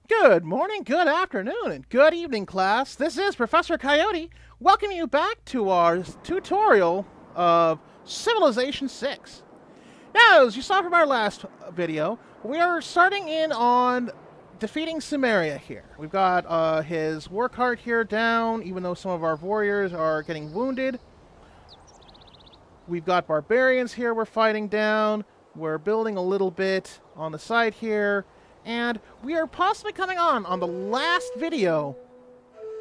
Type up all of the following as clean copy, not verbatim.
Good morning, good afternoon, and good evening, class. This is Professor Coyote welcoming you back to our tutorial of Civilization 6. Now, as you saw from our last video, we are starting in on defeating Sumeria here. We've got his war cart here down, even though some of our warriors are getting wounded. We've got barbarians here we're fighting down. We're building a little bit on the side here. And we are possibly coming on the last video,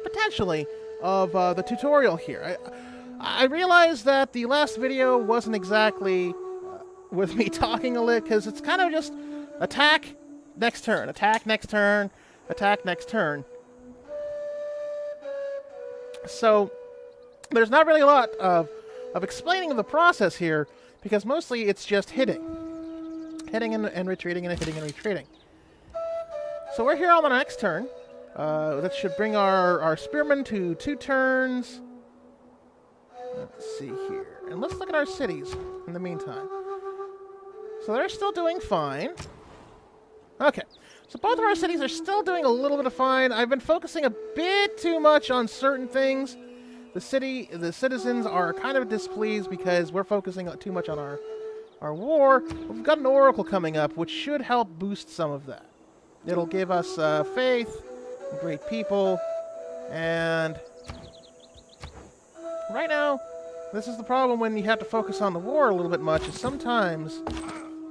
potentially, of the tutorial here. I realize that the last video wasn't exactly with me talking a little, because it's kind of just attack, next turn, attack, next turn, attack, next turn. So there's not really a lot of explaining the process here, because mostly it's just hitting. Hitting and retreating and hitting and retreating. So we're here on the next turn. That should bring our spearmen to 2 turns. Let's see here. And let's look at our cities in the meantime. So they're still doing fine. Okay. So both of our cities are still doing a little bit of fine. I've been focusing a bit too much on certain things. The citizens are kind of displeased because we're focusing too much on our war. We've got an oracle coming up, which should help boost some of that. It'll give us faith, great people, and right now, this is the problem when you have to focus on the war a little bit much, is sometimes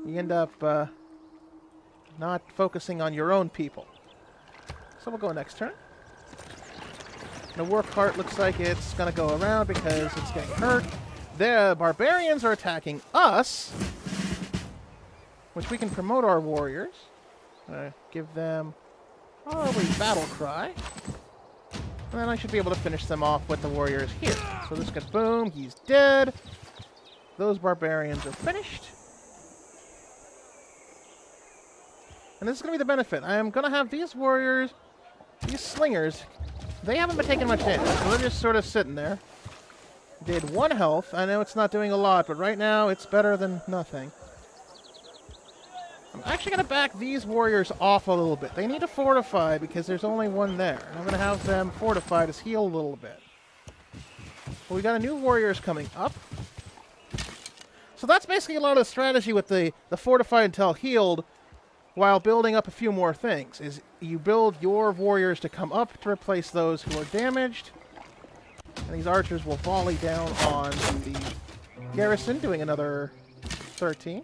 you end up not focusing on your own people. So we'll go next turn. The war cart looks like it's going to go around because it's getting hurt. The barbarians are attacking us, which we can promote our warriors. Give them probably battle cry. And then I should be able to finish them off with the warriors here. So this gets boom, he's dead. Those barbarians are finished. And this is going to be the benefit. I am going to have these warriors, these slingers, they haven't been taking much damage, so they're just sort of sitting there. Did 1 health. I know it's not doing a lot, but right now it's better than nothing. I'm actually going to back these warriors off a little bit. They need to fortify because there's only 1 there. I'm going to have them fortify to heal a little bit. But we got a new warriors coming up. So that's basically a lot of the strategy with the fortify until healed while building up a few more things. Is you build your warriors to come up to replace those who are damaged. And these archers will volley down on the garrison, doing another 13.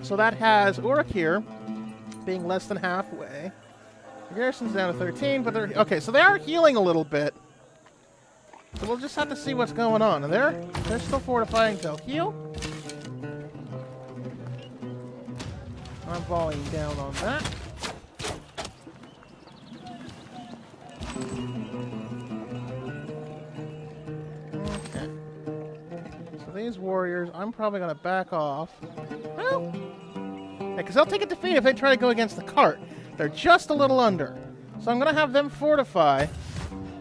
So that has Uruk here being less than halfway. The garrison's down to 13, but they're... Okay, so they are healing a little bit. So we'll just have to see what's going on. And they're still fortifying till heal. I'm volleying down on that. Okay. So these warriors, I'm probably going to back off. Well, yeah, because they'll take a defeat if they try to go against the cart. They're just a little under. So I'm going to have them fortify.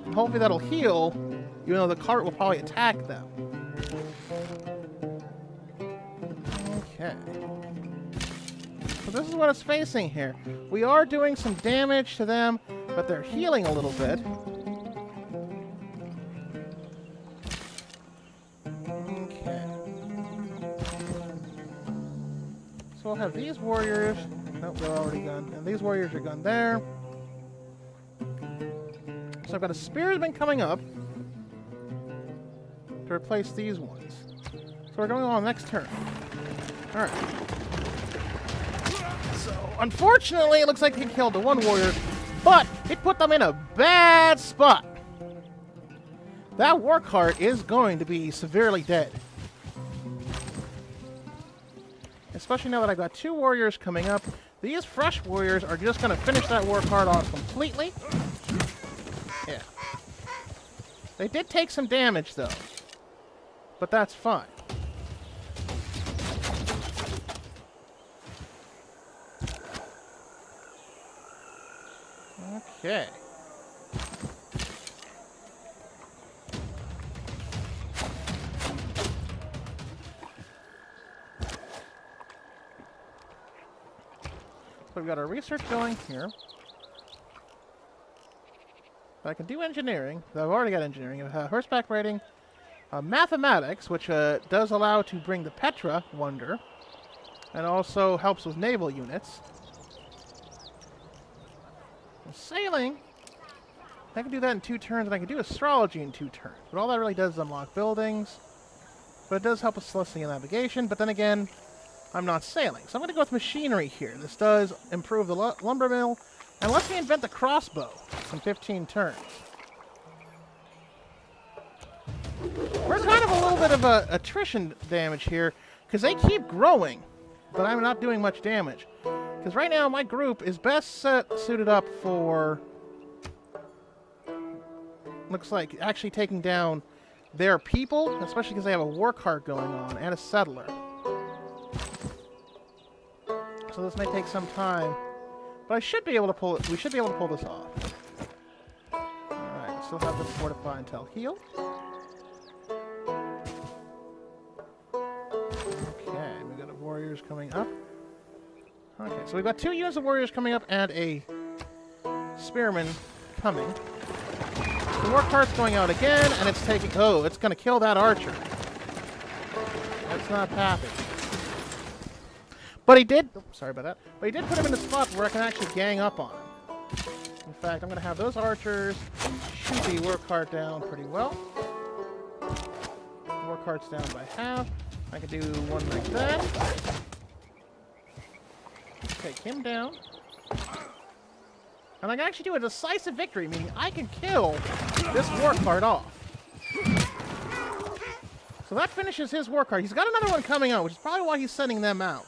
And hopefully that'll heal, even though the cart will probably attack them. Okay. So this is what it's facing here. We are doing some damage to them, but they're healing a little bit. Okay. So we'll have these warriors. Nope, they're already gone. And these warriors are gone there. So I've got a spearman coming up to replace these ones. So we're going on next turn. Alright. So, unfortunately, it looks like he killed the 1 warrior, but it put them in a bad spot. That war cart is going to be severely dead. Especially now that I've got 2 warriors coming up. These fresh warriors are just going to finish that war cart off completely. Yeah. They did take some damage, though. But that's fine. Okay. So we've got our research going here. I can do engineering. I've already got engineering. Horseback riding. Mathematics, which does allow to bring the Petra wonder. And also helps with naval units. And sailing. I can do that in 2 turns, and I can do astrology in 2 turns. But all that really does is unlock buildings. But it does help with celestial navigation. But then again, I'm not sailing. So I'm going to go with machinery here. This does improve the lumber mill. And lets me invent the crossbow in 15 turns. We're kind of a little bit of a attrition damage here. Because they keep growing. But I'm not doing much damage. Because right now my group is best suited up for... Looks like actually taking down their people, especially because they have a war cart going on and a settler. So this may take some time, but I should be able to pull it. We should be able to pull this off. All right, still have this fortify until heal. Okay, we got warriors coming up. Okay, so we've got 2 units of warriors coming up and a spearman coming. The war cart's going out again, and it's taking... Oh, it's going to kill that archer. That's not happy. But he did... Oh, sorry about that. But he did put him in a spot where I can actually gang up on him. In fact, I'm going to have those archers shoot the war cart down pretty well. War cart's down by half. I can do one like that. Take him down. And I can actually do a decisive victory, meaning I can kill this war cart off. So that finishes his war cart. He's got another one coming out, which is probably why he's sending them out.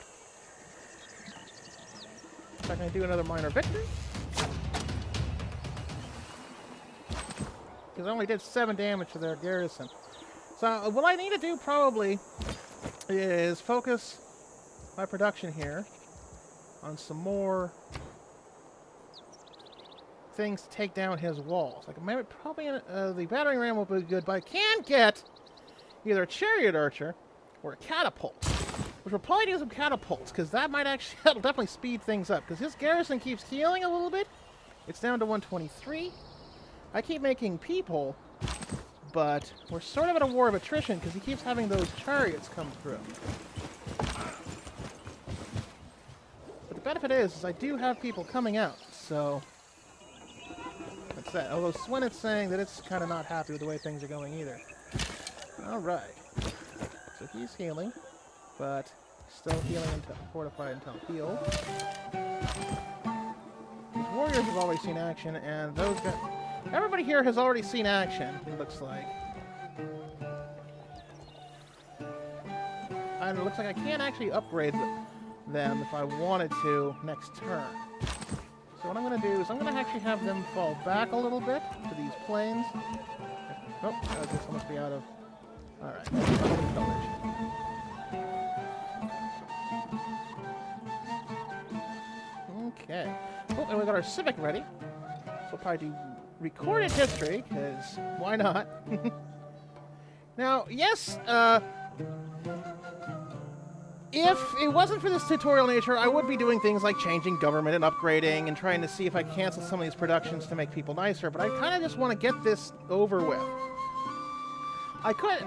So I can do another minor victory. Because I only did 7 damage to their garrison. So what I need to do probably is focus my production here on some more things to take down his walls. Like maybe probably the battering ram will be good, but I can get either a chariot archer or a catapult, which we'll probably do some catapults because that might actually that'll definitely speed things up. Because his garrison keeps healing a little bit. It's down to 123. I keep making people, but we're sort of at a war of attrition because he keeps having those chariots come through. But the benefit is I do have people coming out, so. That's that. Although Swinnett's saying that it's kind of not happy with the way things are going either. Alright. So he's healing, but still healing until fortified until healed. These warriors have already seen action, and those guys... Everybody here has already seen action, it looks like. And it looks like I can't actually upgrade them if I wanted to next turn. So what I'm going to do is I'm going to actually have them fall back a little bit to these plains. Oh, I guess I must be out of... Alright. Okay. Oh, and we got our civic ready. So we'll probably do recorded history, because why not? Now, yes, if it wasn't for this tutorial nature, I would be doing things like changing government and upgrading and trying to see if I can cancel some of these productions to make people nicer, but I kind of just want to get this over with. I could...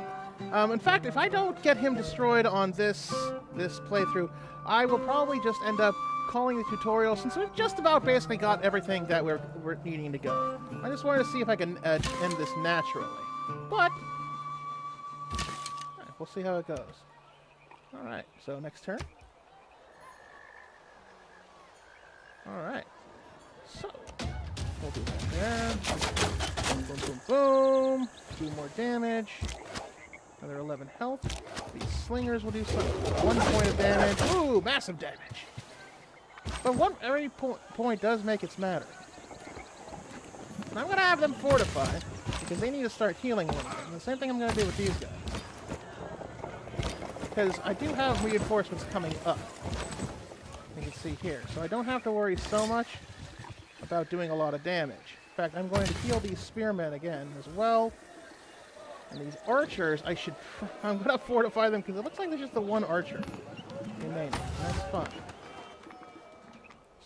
in fact, if I don't get him destroyed on this playthrough, I will probably just end up calling the tutorial, since we've just about basically got everything that we're needing to go. I just wanted to see if I can end this naturally. But, right, we'll see how it goes. Alright, so next turn. Alright. So, we'll do that there. Boom, boom, boom, boom. Do more damage. Another 11 health. These slingers will do some 1 point of damage. Ooh, massive damage. But every point does make its matter. And I'm going to have them fortify, because they need to start healing a little bit. And the same thing I'm going to do with these guys. Because I do have reinforcements coming up. You can see here. So I don't have to worry so much about doing a lot of damage. In fact, I'm going to heal these spearmen again as well. And these archers, I'm going to fortify them, because it looks like there's just the one archer remaining. That's fun.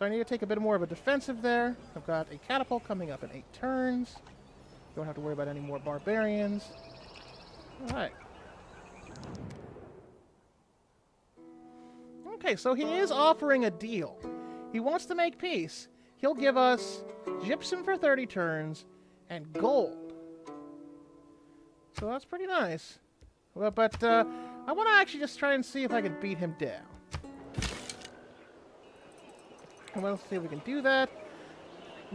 So I need to take a bit more of a defensive there. I've got a catapult coming up in 8 turns. Don't have to worry about any more barbarians. Alright. Okay, so he is offering a deal. He wants to make peace. He'll give us gypsum for 30 turns and gold. So that's pretty nice. Well, but I want to actually just try and see if I can beat him down. And let's see if we can do that.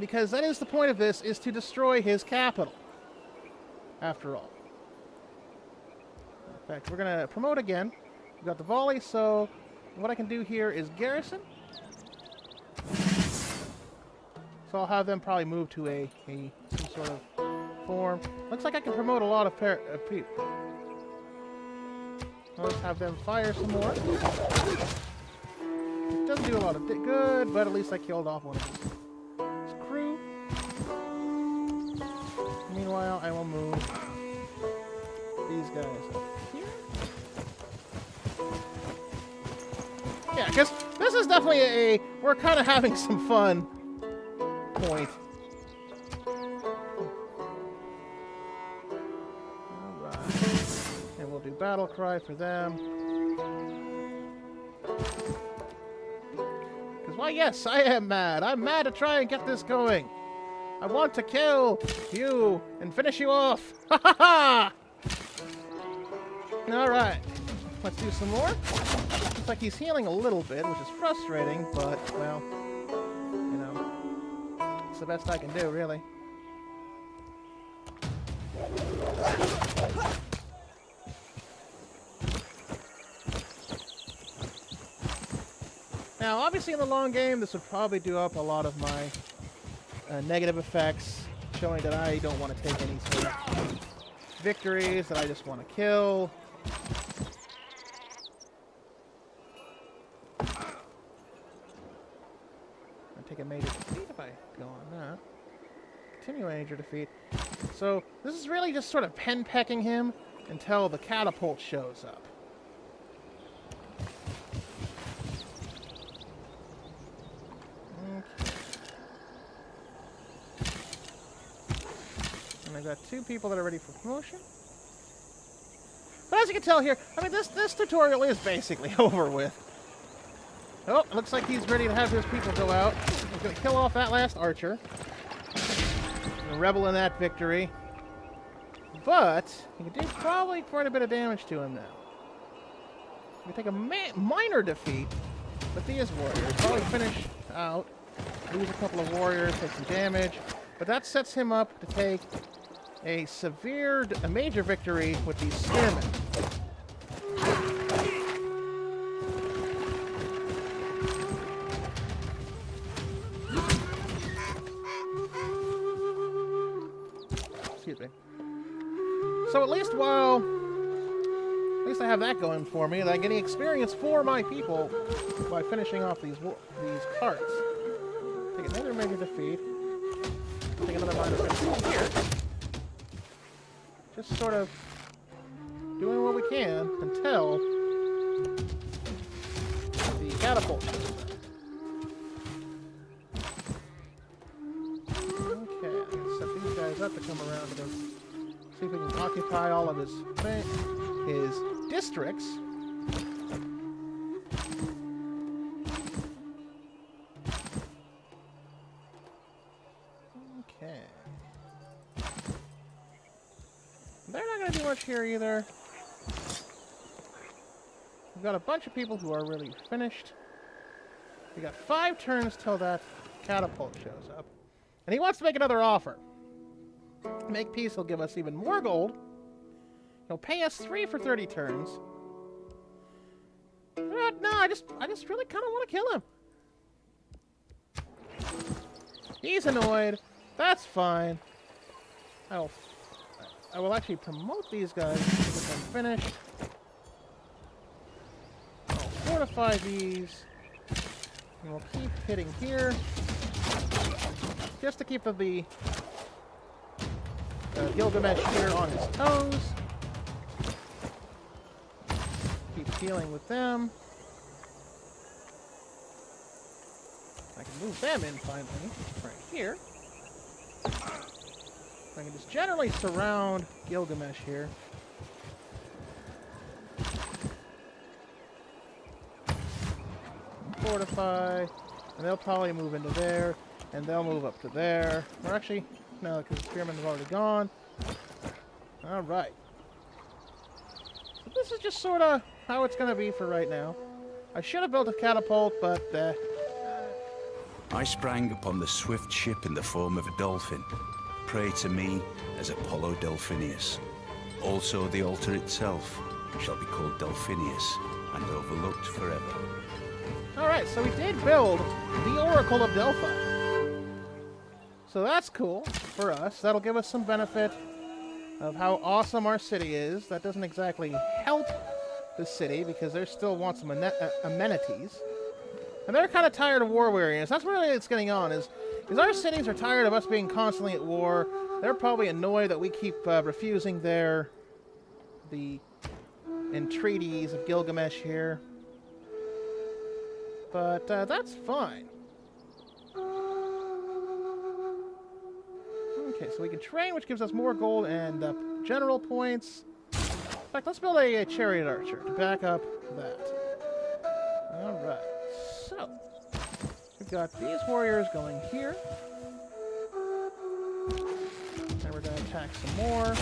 Because that is the point of this, is to destroy his capital. After all. In fact, we're going to promote again. We've got the volley, so what I can do here is garrison. So I'll have them probably move to some sort of form. Looks like I can promote a lot of people. Let's have them fire some more. It doesn't do a lot of good, but at least I killed off one of his crew. Meanwhile, I will move these guys up here. Yeah, because this is definitely we're kind of having some fun point. Alright. And we'll do battle cry for them. Because, why, yes, I am mad. I'm mad to try and get this going. I want to kill you and finish you off. Ha ha ha! Alright. Let's do some more. Looks like he's healing a little bit, which is frustrating, but, well, you know, it's the best I can do, really. Now, obviously in the long game, this would probably do up a lot of my negative effects, showing that I don't want to take any sort of victories, that I just want to kill. I'd take a major defeat if I go on that. Continue a major defeat. So, this is really just sort of pen-pecking him until the catapult shows up. I've got 2 people that are ready for promotion. But as you can tell here, I mean, this tutorial is basically over with. Oh, it looks like he's ready to have his people go out. He's going to kill off that last archer. And revel in that victory. But he can do probably quite a bit of damage to him now. We take a minor defeat with these warriors. Probably finish out. Lose a couple of warriors, take some damage. But that sets him up to take a major victory with these spearmen. Excuse me. So at least I have that going for me, that I'm getting experience for my people by finishing off these carts. Take another major defeat. Take another minor defeat here. Just sort of doing what we can until the catapult shows up. Okay, I'm going to set these guys up to come around and see if we can occupy all of his districts. Okay. They're not going to do much here either. We've got a bunch of people who are really finished. We got 5 turns till that catapult shows up. And he wants to make another offer. Make peace, he'll give us even more gold. He'll pay us 3 for 30 turns. But no, I just really kind of want to kill him. He's annoyed. That's fine. I will actually promote these guys if I'm finished. I'll fortify these. And we'll keep hitting here. Just to keep the Gilgamesh here on his toes. Keep dealing with them. I can move them in finally, right here. I can just generally surround Gilgamesh here. Fortify, and they'll probably move into there, and they'll move up to there. Or actually, no, because the spearmen have already gone. Alright. So this is just sort of how it's going to be for right now. I should have built a catapult, but I sprang upon the swift ship in the form of a dolphin. Pray to me as Apollo Delphinius. Also the altar itself shall be called Delphinius and overlooked forever. Alright, so we did build the Oracle of Delphi. So that's cool for us. That'll give us some benefit of how awesome our city is. That doesn't exactly help the city because they still want some amenities. And they're kind of tired of war weariness. That's really what's getting on, is our cities are tired of us being constantly at war. They're probably annoyed that we keep refusing the entreaties of Gilgamesh here. But that's fine. Okay, so we can train, which gives us more gold and general points. In fact, let's build a chariot archer to back up that. Alright, so we've got these warriors going here. And we're going to attack some more.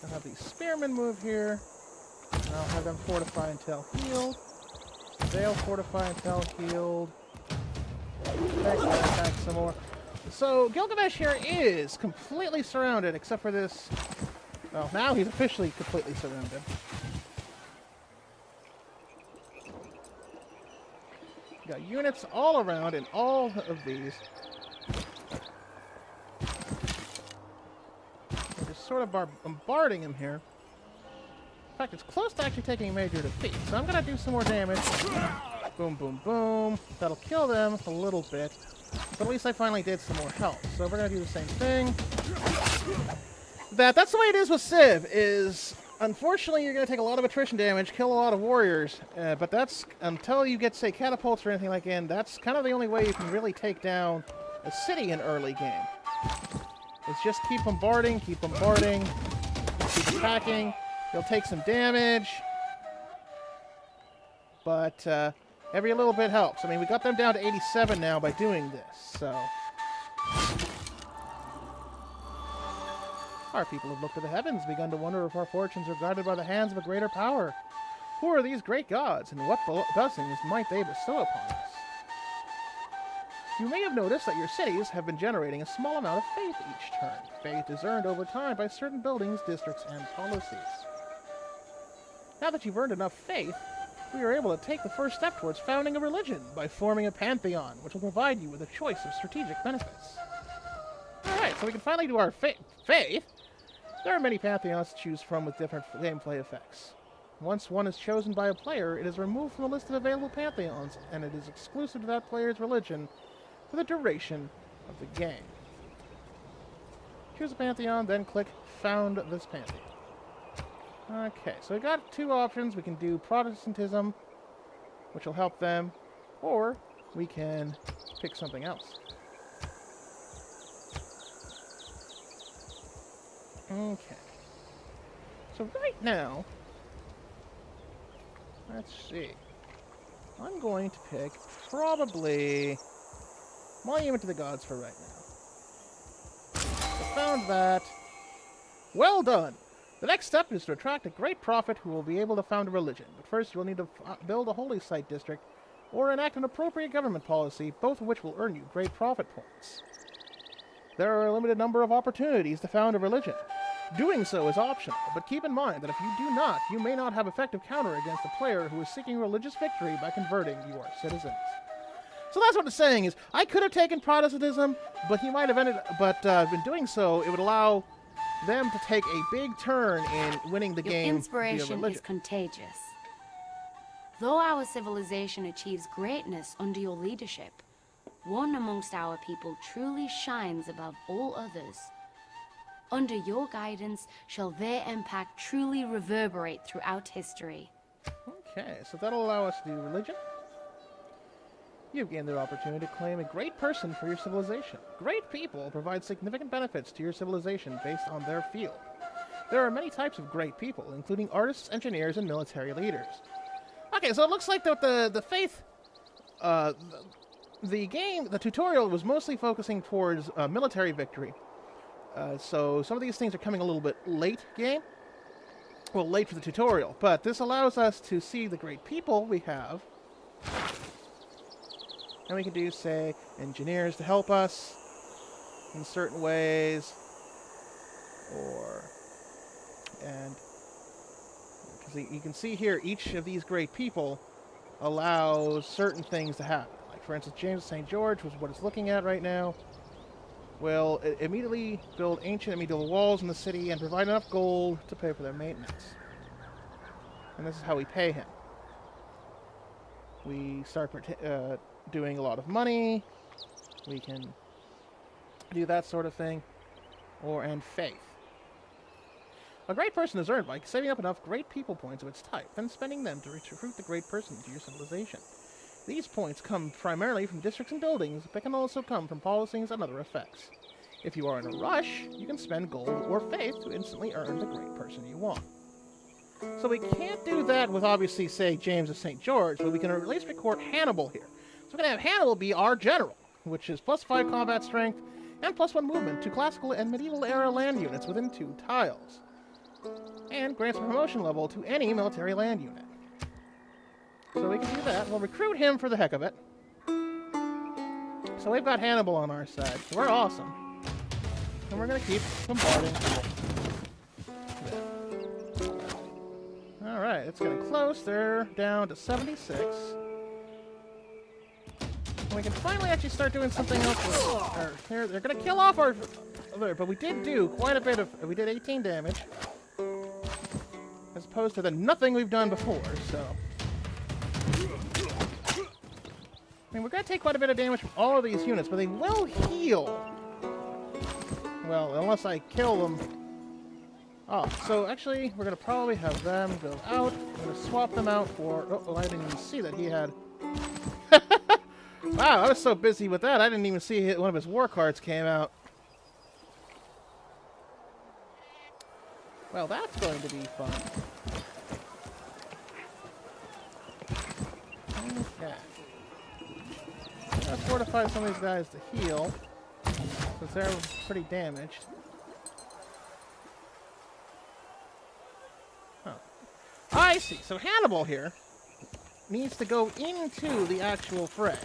I'll have these spearmen move here. And I'll have them fortify until healed. They'll fortify until healed. Attack some more. So Gilgamesh here is completely surrounded, except for this. Well, now he's officially completely surrounded. Got units all around in all of these. We're just sort of bombarding him here. In fact, it's close to actually taking a major defeat. So I'm going to do some more damage. Boom, boom, boom. That'll kill them a little bit. But at least I finally did some more health. So we're going to do the same thing. That's the way it is with Civ, is unfortunately you're going to take a lot of attrition damage, kill a lot of warriors, but that's, until you get, say, catapults or anything like that, that's kind of the only way you can really take down a city in early game. It's just keep bombarding, keep attacking. You'll take some damage, but every little bit helps. I mean, we got them down to 87 now by doing this, so... Our people have looked to the heavens, begun to wonder if our fortunes are guided by the hands of a greater power. Who are these great gods, and what blessings might they bestow upon us? You may have noticed that your cities have been generating a small amount of faith each turn. Faith is earned over time by certain buildings, districts, and policies. Now that you've earned enough faith, we are able to take the first step towards founding a religion by forming a pantheon, which will provide you with a choice of strategic benefits. Alright, so we can finally do our faith. There are many pantheons to choose from with different gameplay effects. Once one is chosen by a player, it is removed from the list of available pantheons, and it is exclusive to that player's religion for the duration of the game. Choose a pantheon, then click Found this pantheon. Okay, so we got two options. We can do Protestantism, which will help them, or we can pick something else. Okay. So right now, let's see. I'm going to pick probably Monument to the Gods for right now. I found that. Well done! The next step is to attract a great prophet who will be able to found a religion. But first you'll need to build a holy site district or enact an appropriate government policy, both of which will earn you great prophet points. There are a limited number of opportunities to found a religion. Doing so is optional, but keep in mind that if you do not, you may not have effective counter against a player who is seeking religious victory by converting your citizens. So that's what it's saying is, I could have taken Protestantism, but he might have in doing so, it would allow them to take a big turn in winning the game. Your inspiration is contagious. Though our civilization achieves greatness under your leadership, one amongst our people truly shines above all others. Under your guidance shall their impact truly reverberate throughout history. Okay, so that'll allow us to do religion. You've gained the opportunity to claim a great person for your civilization. Great people provide significant benefits to your civilization based on their field. There are many types of great people, including artists, engineers, and military leaders. Okay, so it looks like that the faith, the tutorial was mostly focusing towards military victory. So some of these things are coming a little bit late game. Well, late for the tutorial, but this allows us to see the great people we have. And we can do, say, engineers to help us in certain ways. And because you can see here, each of these great people allows certain things to happen. Like, for instance, James of St. George, was what it's looking at right now, will immediately build ancient and medieval walls in the city and provide enough gold to pay for their maintenance. And this is how we pay him. We start doing a lot of money. We can do that sort of thing. And faith. A great person is earned by saving up enough great people points of its type, then spending them to recruit the great person to your civilization. These points come primarily from districts and buildings, but can also come from policies and other effects. If you are in a rush, you can spend gold or faith to instantly earn the great person you want. So we can't do that with, obviously, say, James of St. George, but we can at least record Hannibal here. So we're going to have Hannibal be our general, which is +5 combat strength and +1 movement to classical and medieval era land units within 2 tiles. And grants a promotion level to any military land unit. So we can do that. We'll recruit him for the heck of it. So we've got Hannibal on our side. So we're awesome. And we're going to keep bombarding. Alright, it's getting close. They're down to 76. And we can finally actually start doing something else with they're going to kill off our other, but we did do quite a bit of, we did 18 damage. As opposed to the nothing we've done before, so. I mean, we're going to take quite a bit of damage from all of these units, but they will heal. Well, unless I kill them. Oh, so actually, we're going to probably have them go out. I'm going to swap them out for... Oh, I didn't even see that he had... Wow, I was so busy with that, I didn't even see one of his war cards came out. Well, that's going to be fun. Okay. Let's fortify some of these guys to heal, because they're pretty damaged. Oh. I see. So Hannibal here needs to go into the actual fray.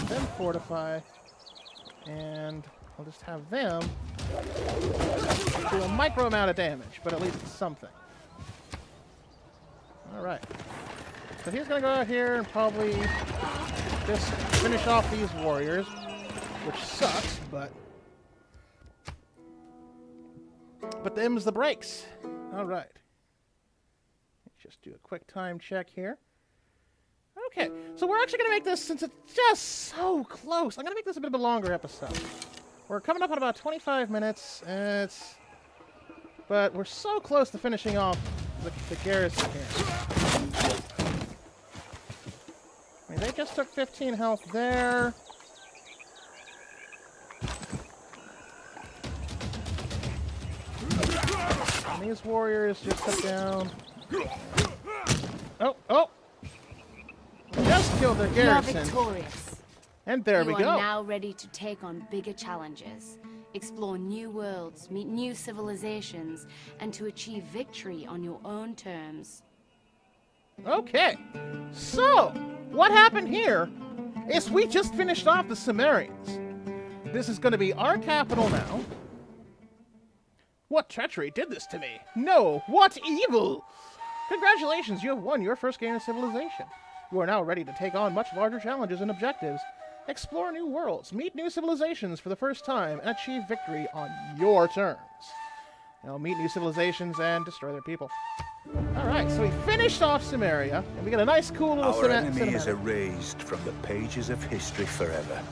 Then fortify, and I'll just have them do a micro amount of damage, but at least it's something. Alright. So he's going to go out here and probably just finish off these warriors, which sucks, but them's the breaks. Alright. Let's just do a quick time check here. Okay, so we're actually going to make this, since it's just so close, I'm going to make this a bit of a longer episode. We're coming up on about 25 minutes, and but we're so close to finishing off the garrison here. I mean, they just took 15 health there. And these warriors just took down... Oh! Just killed their garrison. You're victorious. And there we go. You are now ready to take on bigger challenges, explore new worlds, meet new civilizations, and to achieve victory on your own terms. Okay, so what happened here is we just finished off the Sumerians. This is going to be our capital now. What treachery did this to me? No, what evil! Congratulations, you have won your first game of civilization. You are now ready to take on much larger challenges and objectives, explore new worlds, meet new civilizations for the first time, and achieve victory on your terms. Now meet new civilizations and destroy their people. Alright, so we finished off Sumeria, and we got a nice cool little Our enemy cinematic. is erased from the pages of history forever.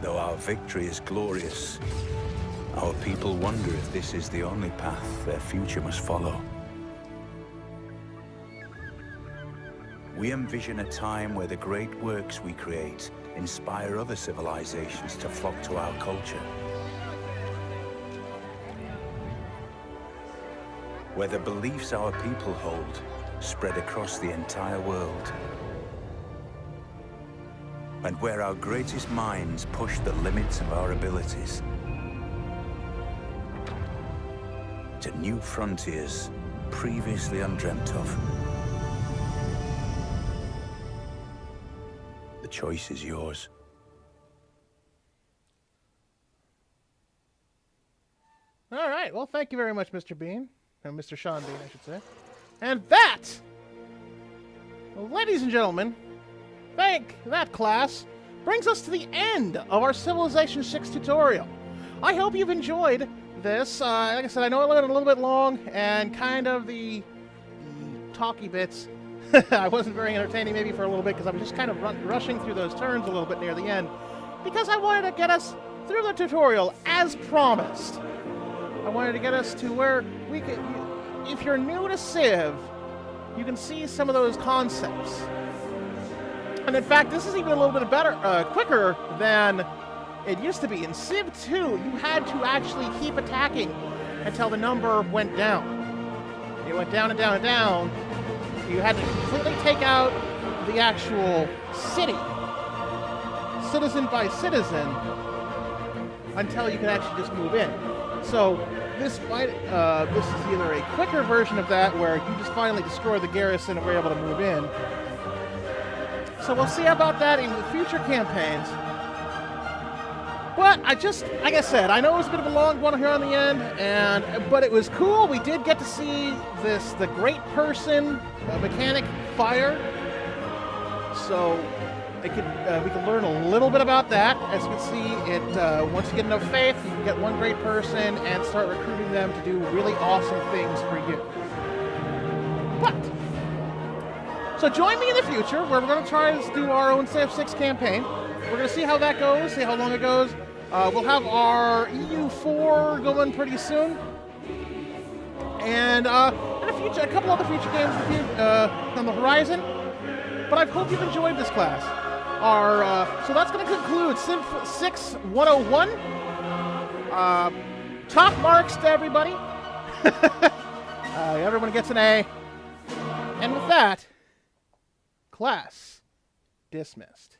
Though our victory is glorious, our people wonder if this is the only path their future must follow. We envision a time where the great works we create inspire other civilizations to flock to our culture. Where the beliefs our people hold spread across the entire world. And where our greatest minds push the limits of our abilities to new frontiers previously undreamt of. The choice is yours. All right. Well, thank you very much, Mr. Bean. Or Mr. Sean Bean, I should say. And that, ladies and gentlemen, thank that class, brings us to the end of our Civilization 6 tutorial. I hope you've enjoyed this. Like I said, I know it went a little bit long, and kind of the talky bits I wasn't very entertaining maybe for a little bit, because I was just kind of rushing through those turns a little bit near the end, because I wanted to get us through the tutorial as promised. I wanted to get us to where we could, if you're new to Civ, you can see some of those concepts. And in fact, this is even a little bit better, quicker than it used to be. In Civ 2, you had to actually keep attacking until the number went down. It went down and down and down. You had to completely take out the actual city, citizen by citizen, until you could actually just move in. So this is either a quicker version of that, where you just finally destroy the garrison and we're able to move in. So we'll see about that in the future campaigns. But like I said, I know it was a bit of a long one here on the end, but it was cool. We did get to see the great person mechanic fire. So we could learn a little bit about that. As you can see, once you get enough faith, you can get one great person and start recruiting them to do really awesome things for you. So join me in the future, where we're going to try to do our own Civ 6 campaign. We're going to see how that goes, see how long it goes. We'll have our EU4 going pretty soon. And in the future, a couple other future games on the horizon. But I hope you've enjoyed this class. So that's going to conclude Civ 6 101. Top marks to everybody. Everyone gets an A. And with that, class dismissed.